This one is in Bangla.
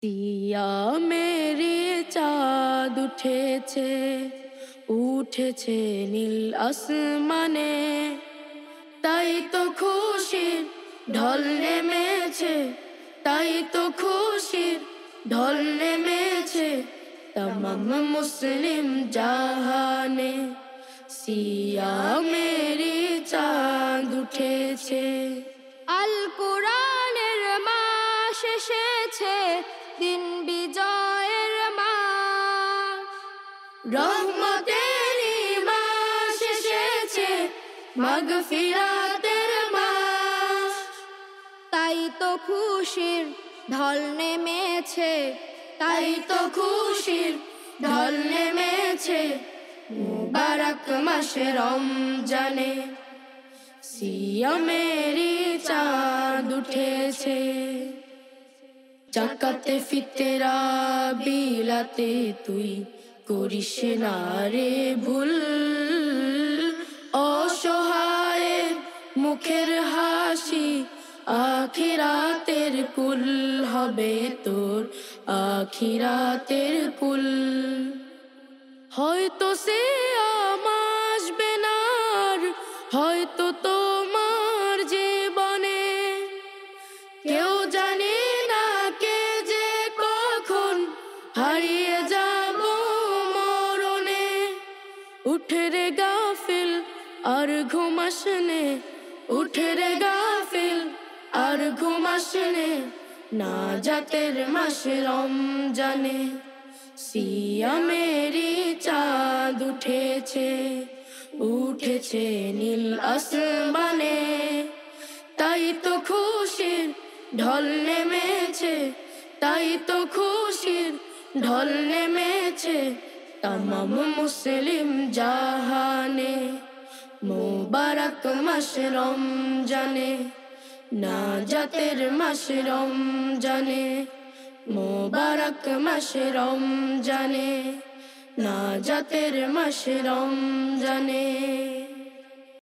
সিয়ামেরি চাঁদ উঠেছে, উঠেছে নীল আসমানে, তাই তো খুশির ঢল নেমেছে, তাই তো খুশির ঢল নেমেছে তমাম মুসলিম জাহানে। সিয়ামেরি চাঁদ উঠেছে। আল কোরআনের মাস এসেছে, দিন বিজয়ের মাস। রহমতেরই মাস এসেছে, মাগফিরাতের মাস। তাই তো খুশির ঢল নেমেছে, তাই তো খুশির ঢল নেমেছে মুবারক মাসে রমজানে। সিয়ামেরি চাঁদ উঠেছে। জাকাতে ফিতরা বিলাতে তুই করিস না রে ভুল, অসহায়ের মুখের হাসি আখিরাতের কুল হবে তোর, আখিরাতের কুল। হয়তো সে আসবে না আর, হয়তো তোমার জীবনে, কেউ জানে না কে যে কখন হারিয়ে যাব মরণে। উঠে রে গাফিল আর ঘুমাস নে, উঠে রে গাফিল আর ঘুমাস নে, না জাতের মাস রমজানে। সিয়ামেরি চাঁদ উঠেছে, উঠেছে নীল আসমানে, তাই তো খুশির ঢল নেমেছে, তাই তো খুশির ঢল নেমেছে তমাম মুসলিম জাহানে। মুবারক মাস রমজানে, না জাতের মাস রমজানে। মুবারক মাস রমজানে, না জাতের মাস রমজানে।